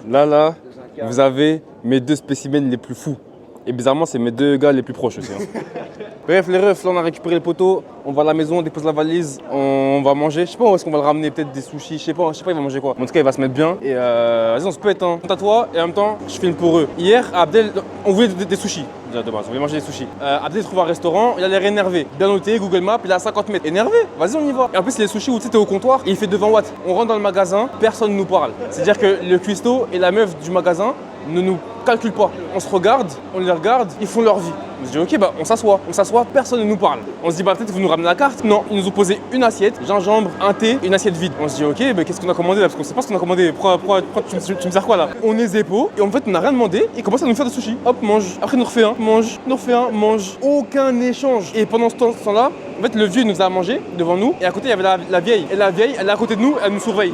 Là, vous avez mes 2 spécimens les plus fous. Et bizarrement, c'est mes 2 gars les plus proches aussi. Hein. Bref, les refs, là on a récupéré le poteau, on va à la maison, on dépose la valise, on va manger. Je sais pas où est-ce qu'on va le ramener, peut-être des sushis, je sais pas, il va manger quoi. En tout cas, il va se mettre bien. Et vas-y, on se pète, hein. Compte à toi et en même temps, je filme pour eux. Hier, Abdel, on voulait des sushis. Déjà de base, on voulait manger des sushis. Abdel trouve un restaurant, il a l'air énervé. Bien noté, Google Maps, il est à 50 mètres. Énervé, vas-y, on y va. Et en plus, les sushis où tu sais, t'es au comptoir et il fait devant Watt. On rentre dans le magasin, personne ne nous parle. C'est-à-dire que le cuistot et la meuf du magasin ne nous calculent pas. On se regarde, on les regarde, ils font leur vie. On se dit ok, bah on s'assoit, personne ne nous parle. On se dit bah peut-être vous nous ramenez la carte. Non, ils nous ont posé une assiette, gingembre, un thé, une assiette vide. On se dit ok, bah qu'est-ce qu'on a commandé là? Parce qu'on sait pas ce qu'on a commandé. Pourquoi tu me sers quoi là? On est zépo et en fait on n'a rien demandé. Ils commencent à nous faire des sushis. Hop, mange. Après nous refait un, mange, nous refait un, mange. Aucun échange. Et pendant ce temps-là, en fait le vieux il nous a mangé devant nous et à côté il y avait la vieille. Et la vieille, elle est à côté de nous, elle nous surveille.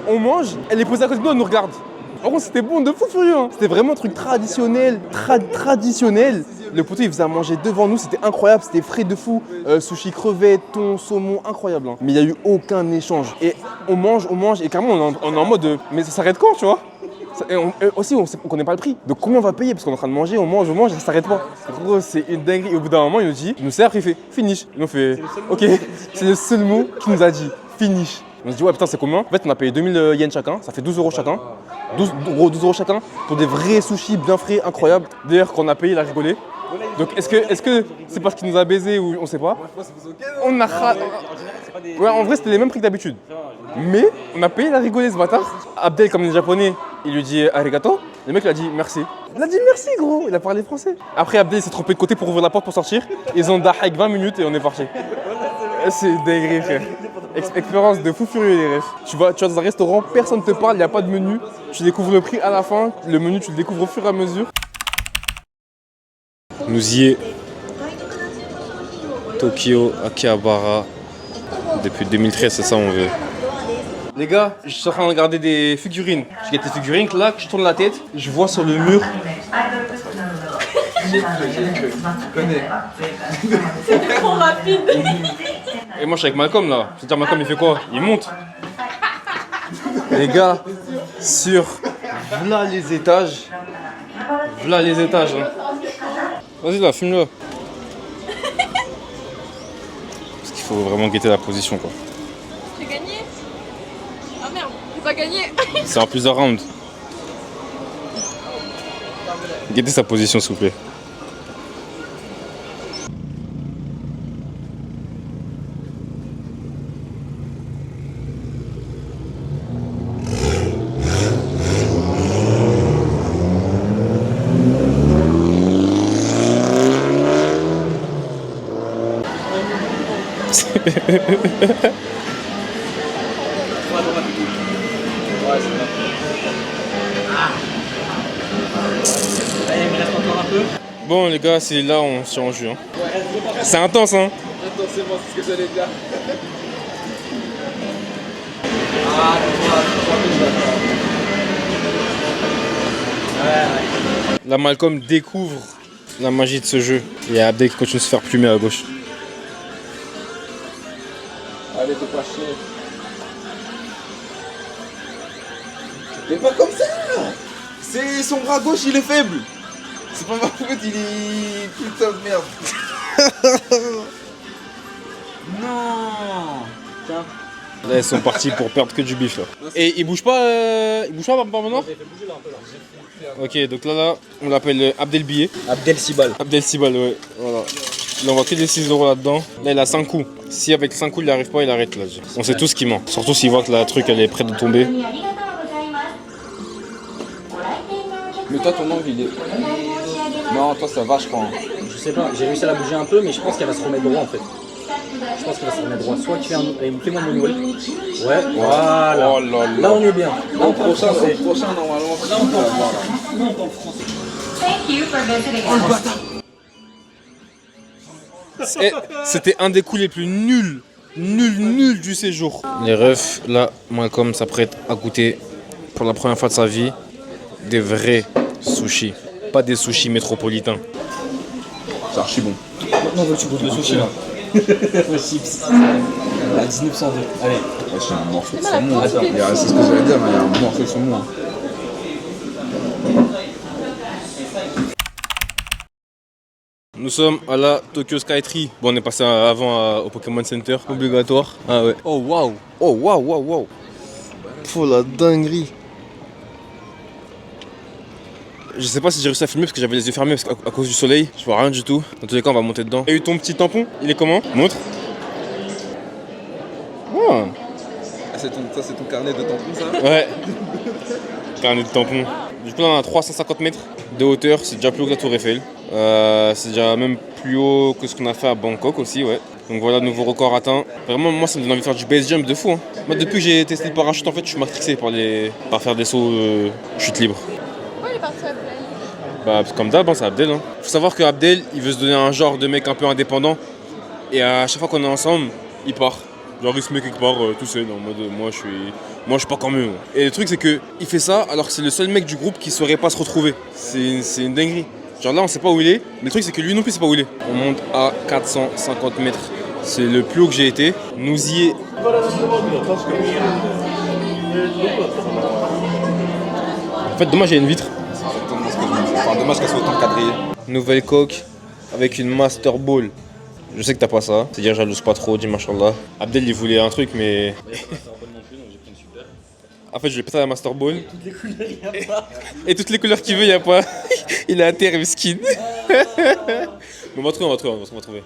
On mange, elle est posée à côté de nous, elle nous regarde. Par contre, c'était bon de fou furieux. Hein. C'était vraiment un truc traditionnel, traditionnel. Le poteau, il faisait à manger devant nous, c'était incroyable, c'était frais de fou. Sushi, crevettes, thon, saumon, incroyable. Hein. Mais il n'y a eu aucun échange. Et on mange, et carrément, on est en mode mais ça s'arrête quand, tu vois? Et aussi, on connaît pas le prix. Donc combien on va payer? Parce qu'on est en train de manger, on mange, et ça s'arrête pas. Gros, c'est une dinguerie. Et au bout d'un moment, il nous dit, il nous sert, il fait finish. Il nous fait ok, c'est le seul mot qu'il nous a dit, finish. On se dit ouais putain c'est combien? En fait on a payé 2000 yens chacun, ça fait 12 € chacun. 12 € chacun pour des vrais sushis bien frais, incroyables. D'ailleurs quand on a payé il a rigolé. Donc est-ce que c'est parce qu'il nous a baisé ou on sait pas? On a ouais en vrai c'était les mêmes prix que d'habitude. Mais on a payé, il a rigolé ce bâtard. Abdel comme il est japonais, il lui dit arigato. Le mec il a dit merci. Il a dit merci gros, il a parlé français. Après Abdel s'est trompé de côté pour ouvrir la porte pour sortir. Ils ont dahak 20 minutes et on est parti. C'est dingue frère. Expérience de fou furieux les refs. Tu vas dans un restaurant, personne ne te parle, il n'y a pas de menu. Tu découvres le prix à la fin, le menu tu le découvres au fur et à mesure. Nous y est. Tokyo, Akihabara. Depuis 2013, c'est ça on veut. Les gars, je suis en train de regarder des figurines. Je regarde des figurines, là, je tourne la tête, je vois sur le mur. C'était trop rapide. Et moi je suis avec Malcolm là. C'est-à-dire Malcolm il fait quoi? Il monte. Les gars, sur v'là les étages. V'là les étages. Hein. Vas-y là, filme-le. Parce qu'il faut vraiment guetter la position quoi. J'ai gagné. Ah merde, j'ai pas gagné. C'est en plusieurs rounds. Guettez sa position s'il vous plaît. Bon les gars, c'est là où on se tire en jus. Hein. C'est intense hein. Intensément, c'est ce que j'allais dire. Là Malcolm découvre la magie de ce jeu. Et Abdel qui continue de se faire plumer à gauche. Allez, t'es pas chier. Mais pas comme ça. C'est son bras gauche, il est faible. C'est pas ma faute, il est... Putain de merde. Non. Tiens. Là ils sont partis pour perdre que du bif là. Et il bouge pas par maintenant? Ok donc là on l'appelle Abdel Billet. Abdel Sibal. Abdel Sibal ouais. Voilà. Là on voit que des 6 € là-dedans. Là il a 5 coups. Si avec 5 coups il n'y arrive pas, il arrête là. On sait tous qu'il ment. Surtout s'il voit que la truc elle est prête de tomber. Mais toi ton angle il est... Non, toi ça va je crois. Je sais pas, j'ai réussi à la bouger un peu, mais je pense qu'elle va se remettre droit en fait. Je pense qu'elle va se remettre droit. Soit tu fais un... Fais-moi mon wall. Ouais, voilà. Oh là là. Là on est bien. Là on prend ça, normalement. Là on parle français. Là on parle français. C'était un des coups les plus nuls nul du séjour. Les refs, là, Malcolm s'apprête à goûter pour la première fois de sa vie des vrais sushis. Pas des sushis métropolitains. C'est archi bon. Maintenant, veux-tu goûter le sushi là? Le chips. À 1902. Allez. Ouais, c'est un morceau de C'est mal à saumon. penser. C'est ce que j'allais dire, il y a un morceau de saumon. Hein. Nous sommes à la Tokyo Skytree. Bon, on est passé avant au Pokémon Center, obligatoire. Ah ouais. Oh waouh. Oh waouh. Pour la dinguerie. Je sais pas si j'ai réussi à filmer parce que j'avais les yeux fermés parce qu'à cause du soleil, je vois rien du tout. Dans tous les cas, on va monter dedans. Et eu ton petit tampon, il est comment? Montre. Oh. Ah, ça, c'est ton carnet de tampons, ça? Ouais. Carnet de tampon. Du coup, là, on a 350 mètres de hauteur. C'est déjà plus haut que la Tour Eiffel. C'est déjà même plus haut que ce qu'on a fait à Bangkok aussi, ouais. Donc voilà, nouveau record atteint. Vraiment, moi, ça me donne envie de faire du base jump de fou. Hein. Moi, depuis que j'ai testé le parachute, en fait, je suis matrixé par faire des sauts chute libre. Pourquoi il est parti à Abdel? Bah, comme d'hab, hein, c'est Abdel. Hein. Faut savoir que Abdel, il veut se donner un genre de mec un peu indépendant. Et à chaque fois qu'on est ensemble, il part. Genre, il se met quelque part tout seul, en mode moi je suis pas comme eux. Et le truc, c'est que il fait ça alors que c'est le seul mec du groupe qui saurait pas se retrouver. C'est une dinguerie. Genre là, on sait pas où il est, mais le truc, c'est que lui non plus, sait pas où il est. On monte à 450 mètres. C'est le plus haut que j'ai été. Nous y est. En fait, dommage, il y a une vitre. Enfin, dommage qu'elle soit autant quadrillée. Nouvelle coque avec une Master Ball. Je sais que t'as pas ça. C'est-à-dire, jalouse pas trop, dis machallah. Abdel, il voulait un truc, mais. En fait, je lui ai pété la Master Ball. Et toutes les couleurs, il y a pas. Et toutes les couleurs qu'il veut, il y a pas. Il a un terre skin. On va trouver.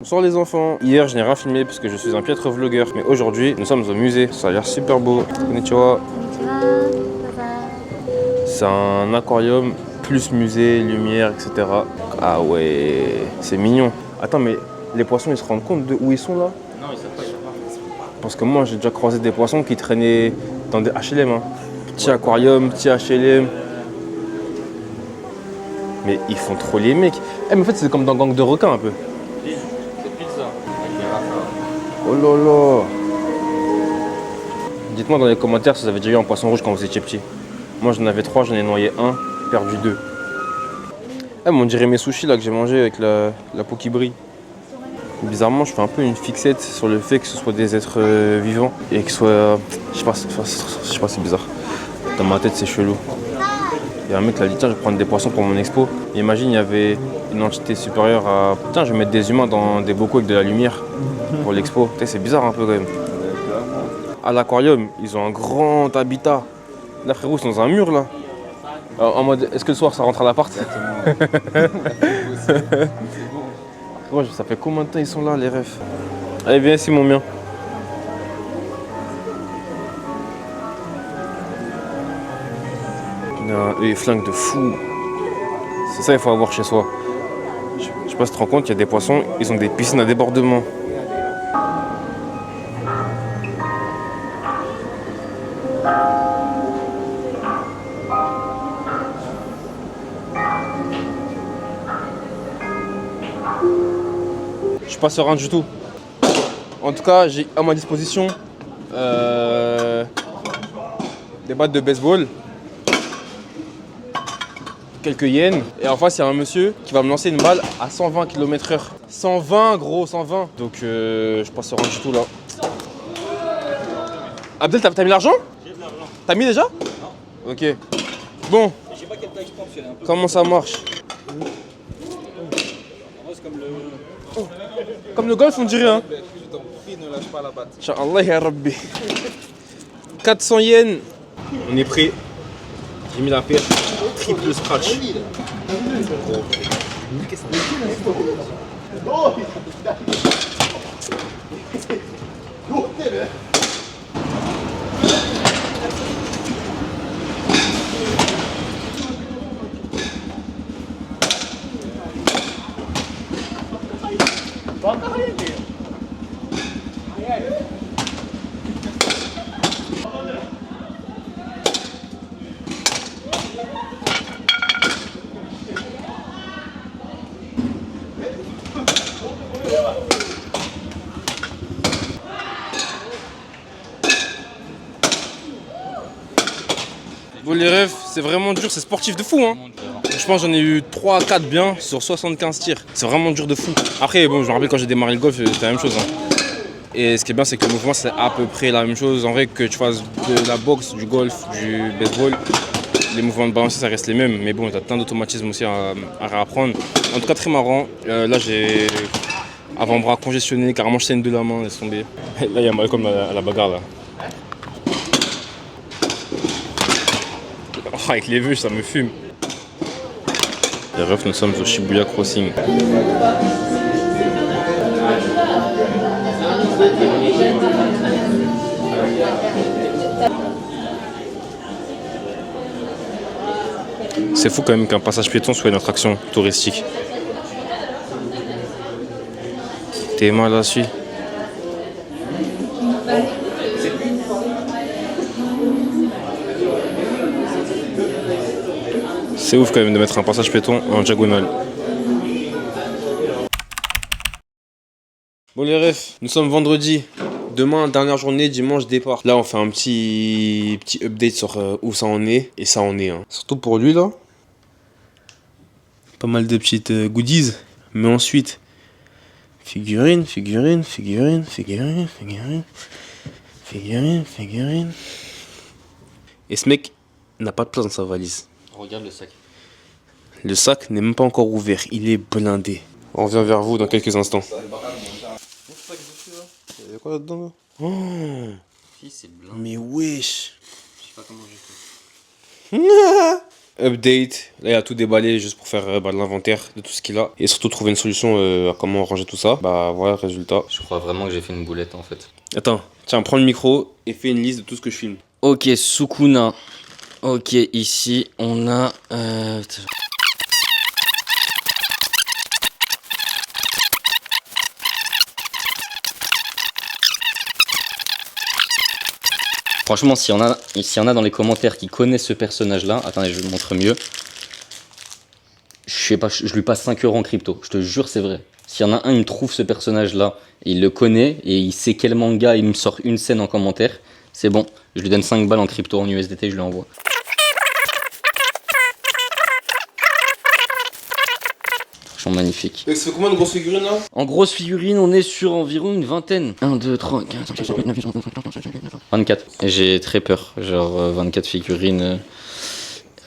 Bonsoir les enfants. Hier, je n'ai rien filmé parce que je suis un piètre vlogueur. Mais aujourd'hui, nous sommes au musée. Ça a l'air super beau. Konnichiwa. C'est un aquarium plus musée, lumière, etc. Ah ouais, c'est mignon. Attends, mais les poissons, ils se rendent compte de où ils sont là? Non, ils savent pas. Parce que moi, j'ai déjà croisé des poissons qui traînaient dans des HLM. Hein. Petit aquarium, petit HLM. Mais ils font trop les mecs. Eh, mais en fait, c'est comme dans Gang de requins un peu. C'est pizza. Oh là là. Dites-moi dans les commentaires si vous avez déjà eu un poisson rouge quand vous étiez petit. Moi, j'en avais 3, j'en ai noyé 1, perdu 2. Eh, mais on dirait mes sushis là que j'ai mangé avec la peau qui brille. Bizarrement, je fais un peu une fixette sur le fait que ce soit des êtres vivants et que ce soit. Je sais pas, c'est bizarre. Dans ma tête, c'est chelou. Il y a un mec qui a dit tiens, je vais prendre des poissons pour mon expo. Et imagine, il y avait une entité supérieure à. Putain, je vais mettre des humains dans des bocaux avec de la lumière pour l'expo. C'est bizarre un peu quand même. À l'aquarium, ils ont un grand habitat. Là, frérot, c'est dans un mur là. Alors, en mode, est-ce que le soir ça rentre à l'appart? Ouais, ça fait combien de temps ils sont là, les refs? Allez, viens ici, mon mien. Putain, eux, ils flinguent de fou. C'est ça, il faut avoir chez soi. Je sais pas si tu te rends compte, il y a des poissons, ils ont des piscines à débordement. Je suis pas serein du tout. En tout cas, j'ai à ma disposition des battes de baseball, quelques yens, et en face il y a un monsieur qui va me lancer une balle à 120 km/h. 120 gros, 120. Donc je suis pas serein du tout là. Abdel, t'as mis l'argent? J'ai de l'argent. T'as mis déjà? Non. Ok. Bon. Je sais pas quelle taille je prends, parce qu'elle est un peu. Comment ça marche? Comme le golf, on dirait, hein. Je t'en prie, ne lâche pas la batte. Inch'Allah ya Rabbi. 400 yens. On est prêt. J'ai mis la paire. Triple scratch. les refs, c'est vraiment dur, c'est sportif de fou hein. Je pense que j'en ai eu 3 à 4 bien sur 75 tirs. C'est vraiment dur de fou. Après bon, je me rappelle quand j'ai démarré le golf, c'était la même chose hein. Et ce qui est bien, c'est que le mouvement, c'est à peu près la même chose. En vrai, que tu fasses de la boxe, du golf, du baseball, les mouvements de balancier, ça reste les mêmes. Mais bon, tu as plein d'automatismes aussi à réapprendre. En tout cas, très marrant. Là, j'ai avant-bras congestionné, carrément je saigne de la main, laisse tomber. Là, il y a Malcolm à la bagarre, là. Oh, avec les vœux, ça me fume. Les refs, nous sommes au Shibuya Crossing. C'est fou quand même qu'un passage piéton soit une attraction touristique. T'es mal là-dessus. C'est ouf quand même de mettre un passage piéton en diagonale. Bon les refs, nous sommes vendredi. Demain, dernière journée, dimanche, départ. Là, on fait un petit update sur où ça en est. Et ça en est. Hein. Surtout pour lui, là. Pas mal de petites goodies. Mais ensuite, figurine. Et ce mec n'a pas de place dans sa valise. Regarde le sac. Le sac n'est même pas encore ouvert. Il est blindé. On revient vers vous dans quelques instants. Il y a quoi là-dedans là? Oh, C'est blanc. mais wesh. Je sais pas comment j'ai fait. Update. Là, il a tout déballé juste pour faire l'inventaire de tout ce qu'il a. Et surtout trouver une solution à comment ranger tout ça. Bah voilà le résultat. Je crois vraiment que j'ai fait une boulette en fait. Attends, tiens, prends le micro et fais une liste de tout ce que je filme. Ok, Sukuna. Ok, ici on a... Franchement, s'il y en a dans les commentaires qui connaissent ce personnage-là, attendez, je vous montre mieux. Je sais pas, je lui passe 5 € en crypto. Je te jure, c'est vrai. S'il y en a un, il trouve ce personnage-là, il le connaît et il sait quel manga, il me sort une scène en commentaire. C'est bon, je lui donne 5 balles en crypto, en USDT, je lui envoie. Franchement magnifique. Et ça fait combien de grosses figurines là? En grosse figurine, on est sur environ une vingtaine. 1, 2, 3, 4, 24. J'ai très peur, genre 24 figurines.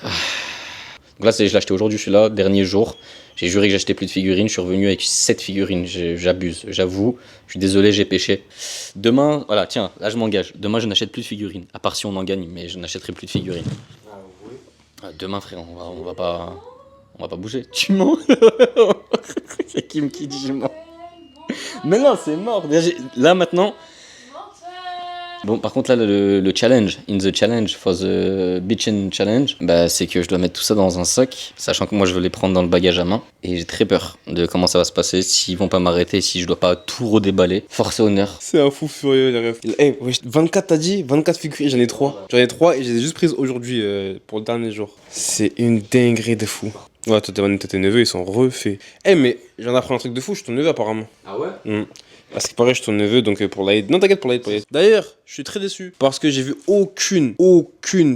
Donc là, je l'ai acheté aujourd'hui, je suis là, dernier jour. J'ai juré que j'achetais plus de figurines, je suis revenu avec 7 figurines. J'abuse, j'avoue. Je suis désolé, j'ai péché. Demain, voilà, tiens, là je m'engage. Demain, je n'achète plus de figurines. À part si on en gagne, mais je n'achèterai plus de figurines. Ah oui. Demain, frère, on va pas bouger. Tu mens? C'est Kim qui dit je mens. Mais non, c'est mort. Là maintenant. Bon, par contre là le challenge, in the challenge for the bitchin' challenge, bah c'est que je dois mettre tout ça dans un sac, sachant que moi je veux les prendre dans le bagage à main, et j'ai très peur de comment ça va se passer, s'ils vont pas m'arrêter, si je dois pas tout redéballer. Force et honneur. C'est un fou furieux les refs. Hey, wesh, 24 t'as dit? 24 figurines, j'en ai 3. J'en ai 3 et je les ai juste prises aujourd'hui pour le dernier jour. C'est une dinguerie de fou. Ouais, toi tes neveux ils sont refaits. Eh mais j'en apprends un truc de fou, je suis ton neveu apparemment. Ah ouais? Parce que pareil, je suis ton neveu, donc pour l'Aïd. Non, t'inquiète pour l'Aïd. D'ailleurs, je suis très déçu. Parce que j'ai vu aucune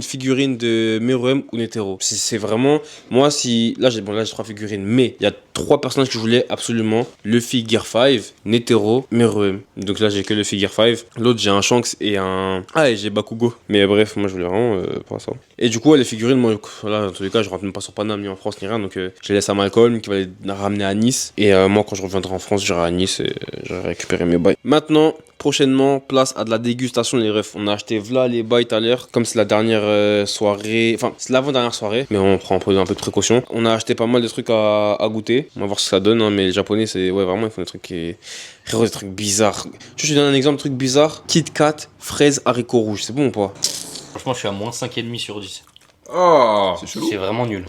figurine de Meruem ou Netero. C'est vraiment. Moi, si. Là, j'ai 3 figurines. Mais il y a 3 personnages que je voulais absolument. Luffy Gear 5, Netero, Meruem. Donc là, j'ai que Luffy Gear 5. L'autre, j'ai un Shanks et un. Ah, et j'ai Bakugo. Mais bref, moi, je voulais vraiment pas ça. Et du coup, les figurines, moi, là, dans tous les cas, je rentre même pas sur Paname ni en France ni rien. Donc, je les laisse à Malcolm qui va les ramener à Nice. Et moi, quand je reviendrai en France, j'irai à Nice et j'aurai récupéré mes bails. Maintenant, prochainement, place à de la dégustation, les refs. On a acheté v'là les bails tout à l'heure. Comme c'est la dernière soirée. Enfin, c'est l'avant-dernière soirée. Mais on prend un peu de précaution. On a acheté pas mal de trucs à goûter. On va voir ce que ça donne. Hein, mais les Japonais, c'est. Ouais, vraiment, ils font des trucs qui. Des trucs bizarres. Je te donne un exemple de truc bizarre. Kit Kat, fraise, haricots rouges. C'est bon ou pas? Franchement, je suis à moins 5,5 sur 10. Oh, C'est chelou. C'est vraiment nul.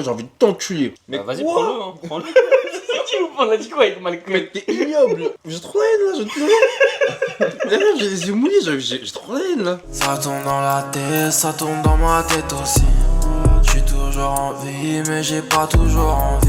j'ai envie de t'enculer. Mais vas-y, prends-le, hein, prends-le. On a dit quoi avec Malcolm? Mais t'es ignoble. J'ai trop la haine là, j'ai les yeux mouillés, j'ai trop la haine là. Ça tourne dans la tête, ça tourne dans ma tête aussi. J'suis toujours en vie, mais j'ai pas toujours envie.